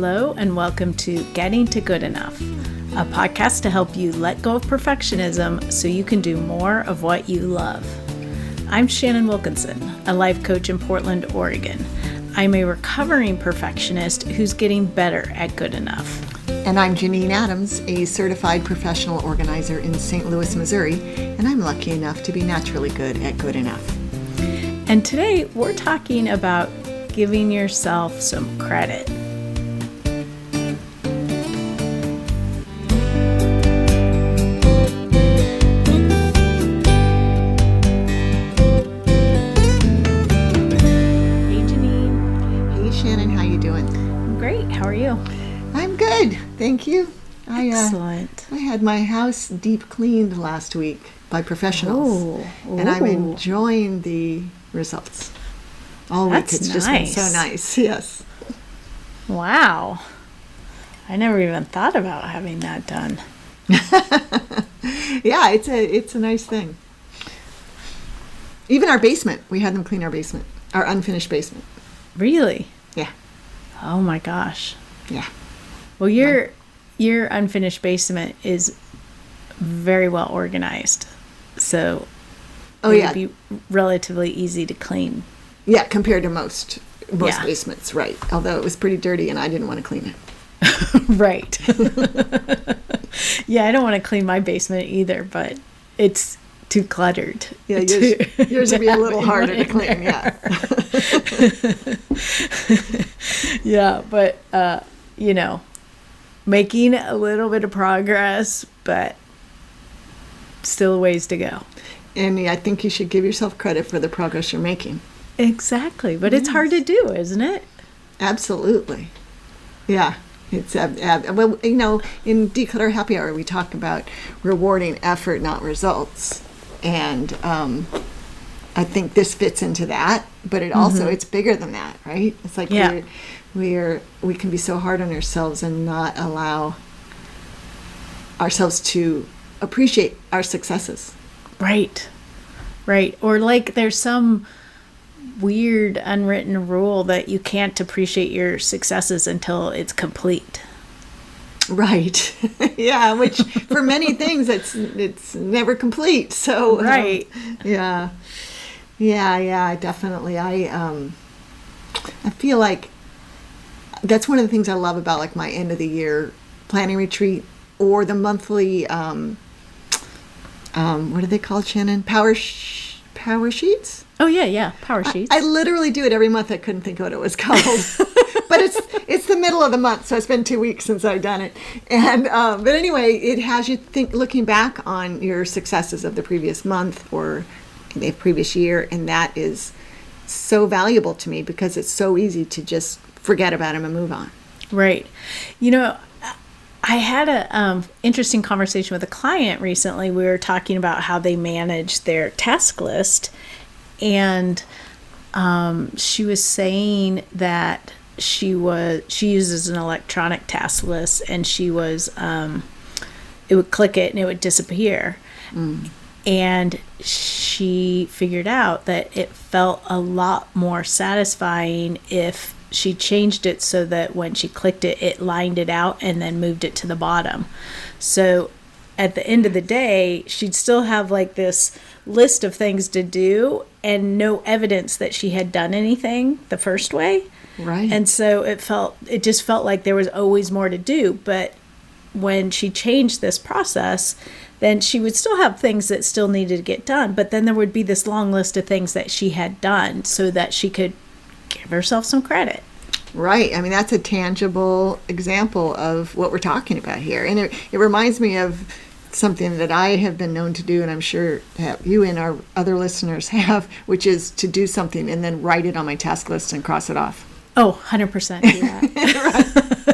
Hello and welcome to Getting to Good Enough, a podcast to help you let go of perfectionism so you can do more of what you love. I'm Shannon Wilkinson, a life coach in Portland, Oregon. I'm a recovering perfectionist who's getting better at good enough. And I'm Janine Adams, a certified professional organizer in St. Louis, Missouri, and I'm lucky enough to be naturally good at good enough. And today we're talking about giving yourself some credit. I'm good, thank you. Excellent. I had my house deep cleaned last week by professionals, and I'm enjoying the results. All week it's just been so nice. Yes. Wow. I never even thought about having that done. Yeah, it's a nice thing. Even our basement, we had them clean our basement, our unfinished basement. Really? Yeah. Oh my gosh. Yeah. Well, your unfinished basement is very well organized, so it would be relatively easy to clean. Yeah, compared to most basements, right? Although it was pretty dirty, and I didn't want to clean it. Right. Yeah, I don't want to clean my basement either, but it's too cluttered. Yeah, yours would be a little harder to clean. Yeah. Yeah, but making a little bit of progress, but still a ways to go. And I think you should give yourself credit for the progress you're making. Exactly, but it's hard to do, isn't it? Absolutely. Yeah. It's well, in Declutter Happy Hour, we talk about rewarding effort, not results. And I think this fits into that, but it also, it's bigger than that, right? It's like we can be so hard on ourselves and not allow ourselves to appreciate our successes. Right. Or like there's some weird unwritten rule that you can't appreciate your successes until it's complete. Right. Yeah, which for many things it's never complete. So right. Yeah, definitely. I feel like that's one of the things I love about like my end of the year planning retreat or the monthly what are they called, Shannon? Power sheets? Oh yeah, power sheets. I literally do it every month. I couldn't think of what it was called. But it's the middle of the month, so it's been 2 weeks since I've done it. And but anyway, it has you looking back on your successes of the previous month or the previous year, and that is so valuable to me because it's so easy to just forget about them and move on. Right. I had a interesting conversation with a client recently. We were talking about how they manage their task list, and she was saying that she uses an electronic task list, and she was it would click it and it would disappear. And she figured out that it felt a lot more satisfying if she changed it so that when she clicked it, it lined it out and then moved it to the bottom. So at the end of the day, she'd still have like this list of things to do and no evidence that she had done anything the first way. Right. And so it just felt like there was always more to do. But when she changed this process, then she would still have things that still needed to get done. But then there would be this long list of things that she had done so that she could give herself some credit. Right. I mean, that's a tangible example of what we're talking about here. And it reminds me of something that I have been known to do, and I'm sure you and our other listeners have, which is to do something and then write it on my task list and cross it off. Oh, 100% do that.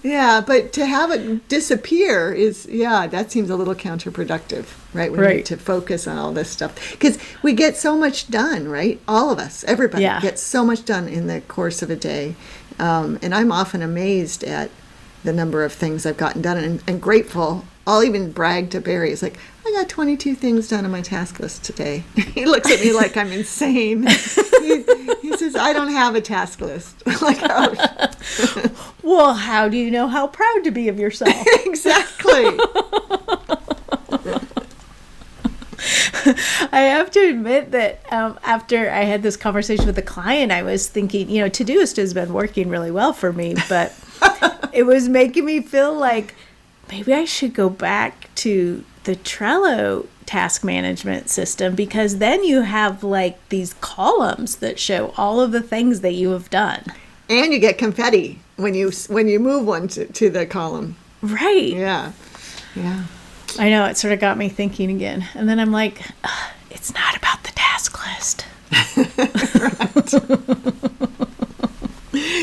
Yeah, but to have it disappear that seems a little counterproductive, right? We need to focus on all this stuff. Because we get so much done, right? All of us, everybody gets so much done in the course of a day. And I'm often amazed at the number of things I've gotten done and grateful. I'll even brag to Barry. It's like, I got 22 things done on my task list today. He looks at me like I'm insane. He says, I don't have a task list. Like, oh. Well, how do you know how proud to be of yourself? Exactly. I have to admit that after I had this conversation with a client, I was thinking, Todoist has been working really well for me, but it was making me feel like maybe I should go back to the Trello task management system, because then you have like these columns that show all of the things that you have done. And you get confetti when you move one to the column. Right. Yeah. Yeah. I know, it sort of got me thinking again. And then I'm like, it's not about the task list.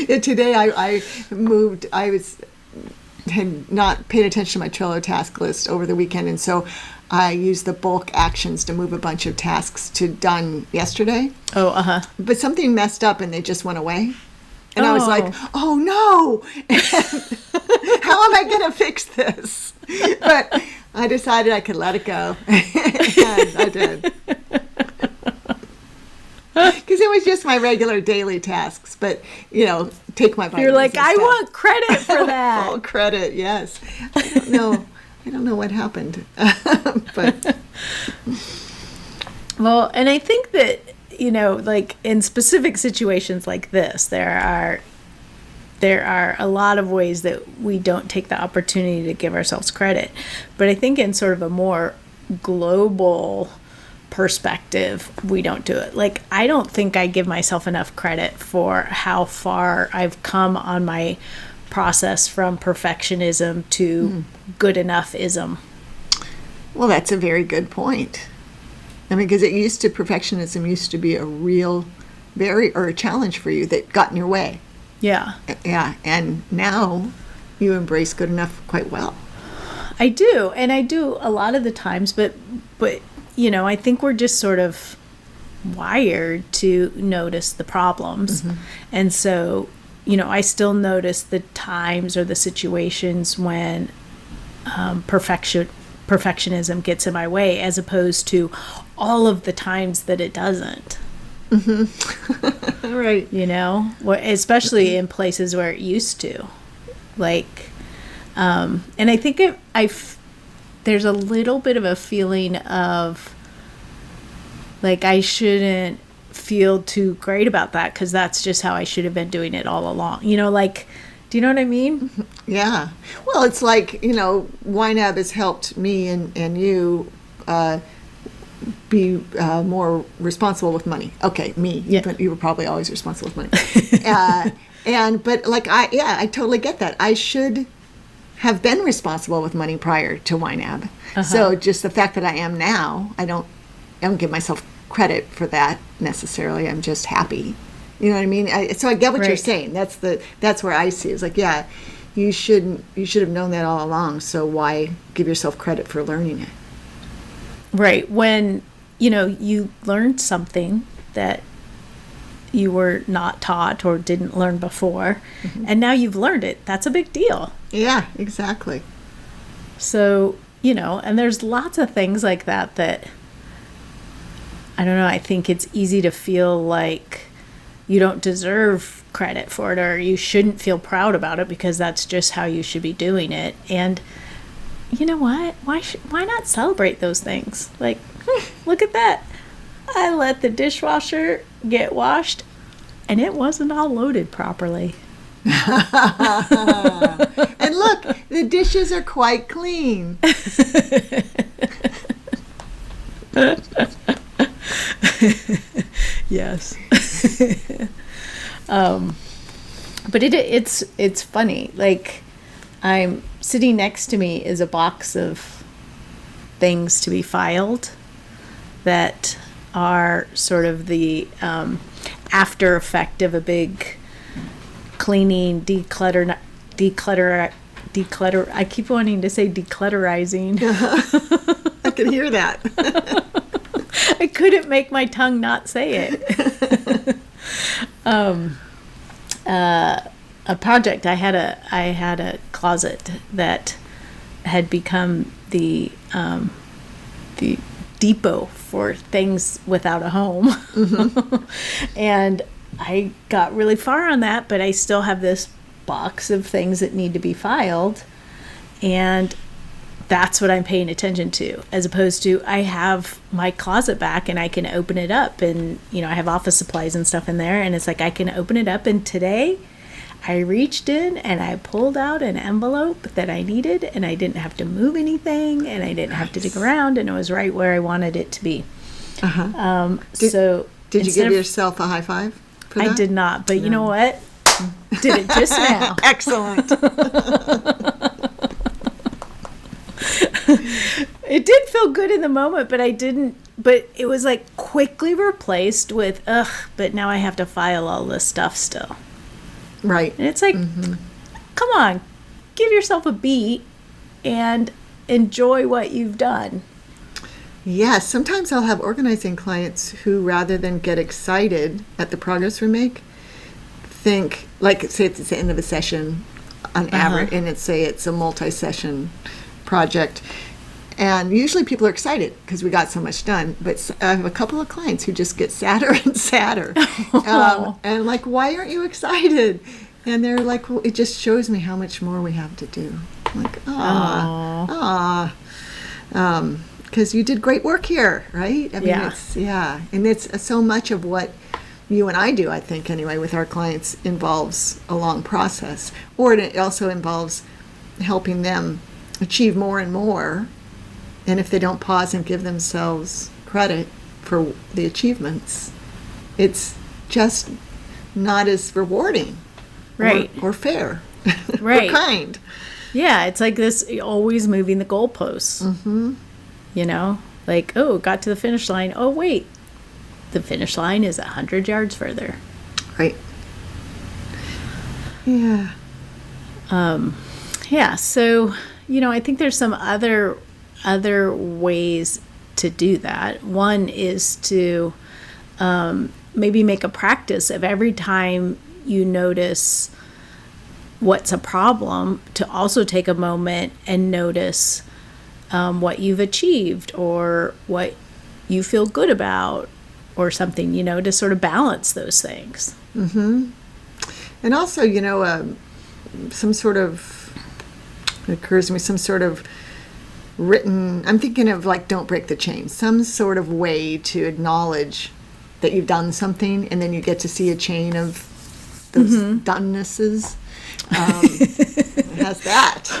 Yeah, today I moved. Had not paid attention to my Trello task list over the weekend, and so I used the bulk actions to move a bunch of tasks to done yesterday. Oh, uh-huh. But something messed up and they just went away. And I was like, oh no, how am I going to fix this? But I decided I could let it go. And I did. Because it was just my regular daily tasks. But, take my vitamins. You're like, I want credit for that. Full credit, yes. I don't know what happened. But well, and I think that, like in specific situations like this, there are a lot of ways that we don't take the opportunity to give ourselves credit. But I think in sort of a more global perspective, we don't do it. Like, I don't think I give myself enough credit for how far I've come on my process from perfectionism to good enoughism. Well, that's a very good point. I mean, because perfectionism used to be a real, a challenge for you that got in your way. Yeah. Yeah, and now you embrace good enough quite well. I do, and I do a lot of the times, but I think we're just sort of wired to notice the problems. Mm-hmm. And so, I still notice the times or the situations when perfectionism gets in my way, as opposed to all of the times that it doesn't. Mm-hmm. Right. Especially in places where it used to. Like, and I think there's a little bit of a feeling of, like, I shouldn't feel too great about that because that's just how I should have been doing it all along. Do you know what I mean? Yeah. Well, it's like, YNAB has helped me and you be more responsible with money. Okay, me. Yeah. But you were probably always responsible with money. But like, I totally get that. I should have been responsible with money prior to YNAB. Uh-huh. So just the fact that I am now, I don't give myself credit for that necessarily. I'm just happy. You know what I mean? So I get what you're saying. That's where I see it. It's like, yeah, you should have known that all along. So why give yourself credit for learning it? Right. When, you learned something that you were not taught or didn't learn before, mm-hmm. and now you've learned it, that's a big deal. Yeah, exactly. So, and there's lots of things like that I don't know, I think it's easy to feel like you don't deserve credit for it, or you shouldn't feel proud about it because that's just how you should be doing it. And you know what? Why not celebrate those things? Like, look at that. I let the dishwasher get washed, and it wasn't all loaded properly. And look, the dishes are quite clean. Yes. But it's funny. Like, I'm sitting next to me is a box of things to be filed that are sort of the after effect of a big cleaning, declutter. I keep wanting to say declutterizing. I can hear that. I couldn't make my tongue not say it. A project. I had a closet that had become the depot for things without a home. And I got really far on that, but I still have this box of things that need to be filed. And that's what I'm paying attention to, as opposed to I have my closet back and I can open it up, and I have office supplies and stuff in there, and it's like I can open it up, and today I reached in and I pulled out an envelope that I needed, and I didn't have to move anything, and I didn't have to dig around, and it was right where I wanted it to be. Did you give yourself a high five for that? I did not, but you know what? Did it just now. Excellent. It did feel good in the moment, but but it was like quickly replaced with, but now I have to file all this stuff still. Right. And it's like, come on, give yourself a beat and enjoy what you've done. Yes, sometimes I'll have organizing clients who, rather than get excited at the progress we make, think, like, say it's the end of a session on average, and it's a multi-session project. And usually people are excited because we got so much done. But I have a couple of clients who just get sadder and sadder. And I'm like, why aren't you excited? And they're like, well, it just shows me how much more we have to do. I'm like, because you did great work here, right? I mean, and it's so much of what you and I do, I think, anyway, with our clients involves a long process. Or it also involves helping them achieve more and more. And if they don't pause and give themselves credit for the achievements, it's just not as rewarding, right, or fair, right, or kind. Yeah, it's like this, always moving the goalposts. Like, got to the finish line. Oh, wait, the finish line is 100 yards further. Right. Yeah. Yeah. So, I think there's some other ways to do that. One is to maybe make a practice of every time you notice what's a problem, to also take a moment and notice what you've achieved or what you feel good about or something, to sort of balance those things. Mm-hmm. And also, some sort of, it occurs to me, some sort of written, I'm thinking of like don't break the chain, some sort of way to acknowledge that you've done something, and then you get to see a chain of those donenesses. It has that.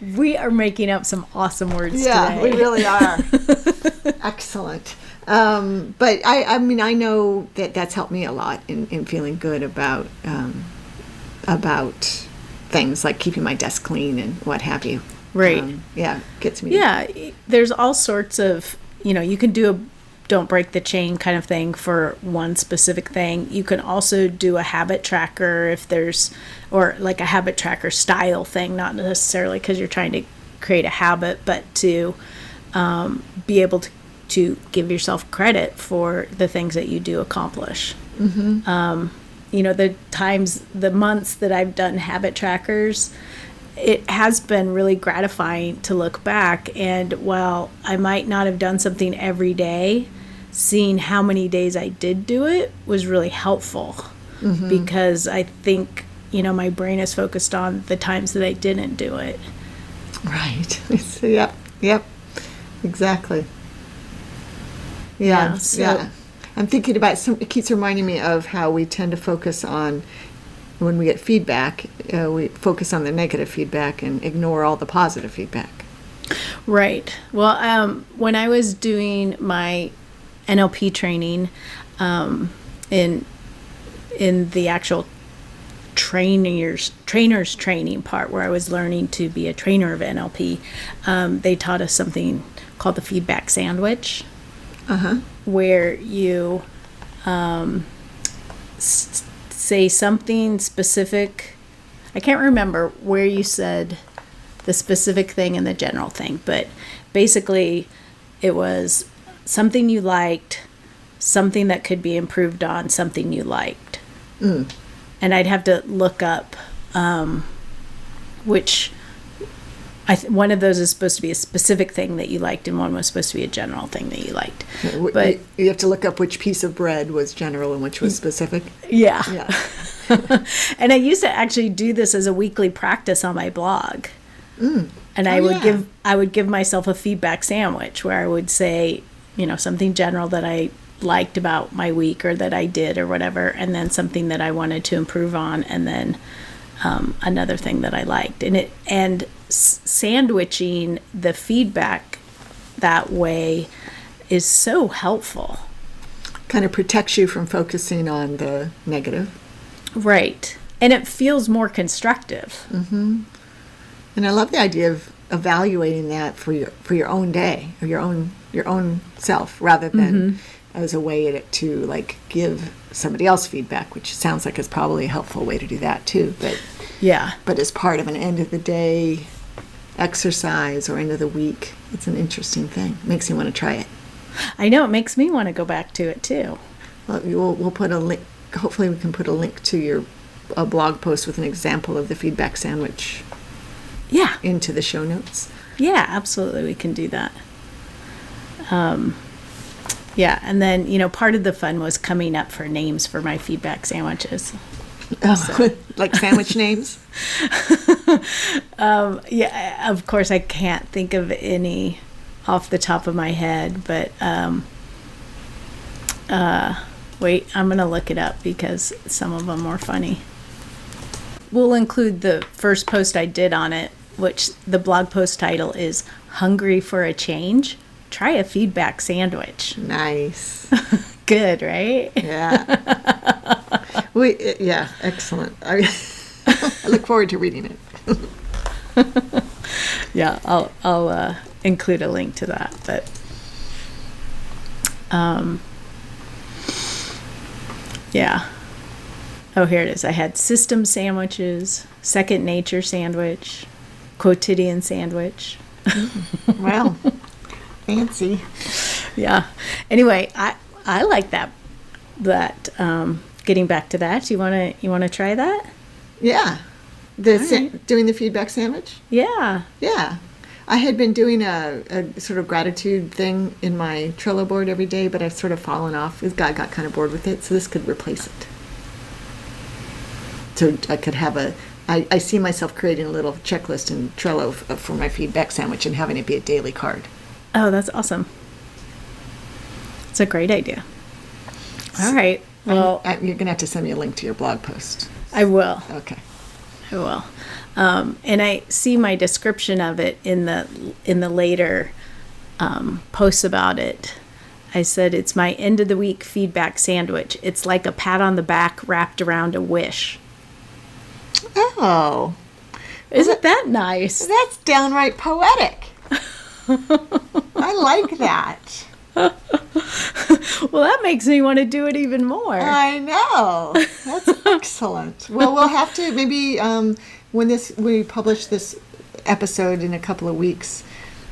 We are making up some awesome words today. Yeah, we really are. Excellent. But I mean, I know that's helped me a lot in feeling good about things like keeping my desk clean and what have you. Right. Gets me. Yeah, there's all sorts of, you can do a don't break the chain kind of thing for one specific thing. You can also do a habit tracker or like a habit tracker style thing, not necessarily because you're trying to create a habit, but to be able to give yourself credit for the things that you do accomplish. Mm-hmm. The months that I've done habit trackers, it has been really gratifying to look back, and while I might not have done something every day, seeing how many days I did do it was really helpful. Mm-hmm. Because I think, my brain is focused on the times that I didn't do it. Right. Yep. Exactly. Yeah. I'm thinking about it keeps reminding me of how we tend to focus on, when we get feedback, we focus on the negative feedback and ignore all the positive feedback. Right. Well, when I was doing my NLP training, in the actual trainer's training part, where I was learning to be a trainer of NLP, they taught us something called the feedback sandwich, where you say something specific. I can't remember where you said the specific thing and the general thing, but basically it was something you liked, something that could be improved on, something you liked. And I'd have to look up which One of those is supposed to be a specific thing that you liked, and one was supposed to be a general thing that you liked. But you have to look up which piece of bread was general and which was specific. Yeah. Yeah. And I used to actually do this as a weekly practice on my blog. And I would give myself a feedback sandwich where I would say, something general that I liked about my week or that I did or whatever, and then something that I wanted to improve on, and then another thing that I liked. And sandwiching the feedback that way is so helpful. Kind of protects you from focusing on the negative. Right. And it feels more constructive. Mm-hmm. And I love the idea of evaluating that for your own day or your own self, rather than as a way to give somebody else feedback, which sounds like is probably a helpful way to do that too. But as part of an end of the day exercise or end of the week, it's an interesting thing. It makes me want to try it. I know, it makes me want to go back to it too. Well, we'll put a link. Hopefully, we can put a link to a blog post with an example of the feedback sandwich. Yeah. Into the show notes. Yeah, absolutely, we can do that. Yeah, and then part of the fun was coming up for names for my feedback sandwiches. Like sandwich names? Yeah, of course I can't think of any off the top of my head, but wait, I'm going to look it up because some of them were funny. We'll include the first post I did on it, which the blog post title is Hungry for a Change? Try a feedback sandwich. Nice. Good, right? Yeah. Yeah, excellent. I look forward to reading it. Yeah, I'll include a link to that. But yeah. Oh, here it is. I had system sandwiches, second nature sandwich, quotidian sandwich. Well, fancy. Yeah. Anyway, I like that getting back to that. You want to try that? Yeah. Doing the feedback sandwich? Yeah. Yeah. I had been doing a sort of gratitude thing in my Trello board every day, but I've sort of fallen off. I got kind of bored with it, so this could replace it. So I could have I see myself creating a little checklist in Trello for my feedback sandwich and having it be a daily card. Oh, that's awesome. It's a great idea. All right. Well, you're going to have to send me a link to your blog post. I will. Okay. I will. And I see my description of it in the later posts about it. I said it's my end of the week feedback sandwich. It's like a pat on the back wrapped around a wish. Oh. Isn't that nice? That's downright poetic. I like that. Well, that makes me want to do it even more. I know. That's excellent. Well, we'll have to maybe when we publish this episode in a couple of weeks,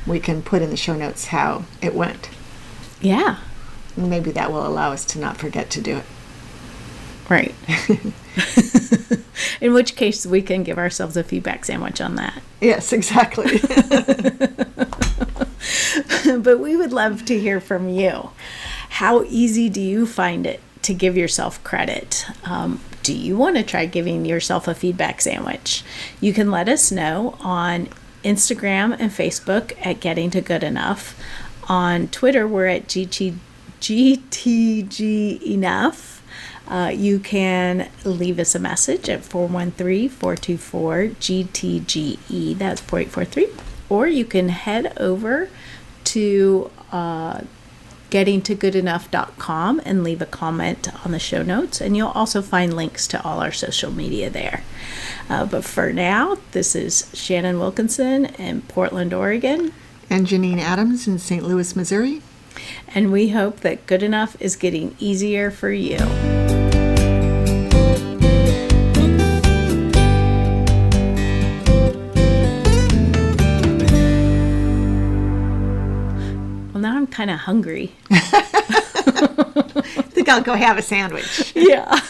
we can put in the show notes how it went. Yeah. Maybe that will allow us to not forget to do it. Right. In which case, we can give ourselves a feedback sandwich on that. Yes, exactly. But we would love to hear from you. How easy do you find it to give yourself credit? Do you want to try giving yourself a feedback sandwich? You can let us know on Instagram and Facebook at Getting to Good Enough. On Twitter, we're at GTG Enough. You can leave us a message at 413-424-GTGE. That's 4843. Or you can head over to gettingtogoodenough.com and leave a comment on the show notes. And you'll also find links to all our social media there. But for now, this is Shannon Wilkinson in Portland, Oregon. And Janine Adams in St. Louis, Missouri. And we hope that good enough is getting easier for you. Well, now I'm kind of hungry. I think I'll go have a sandwich. Yeah.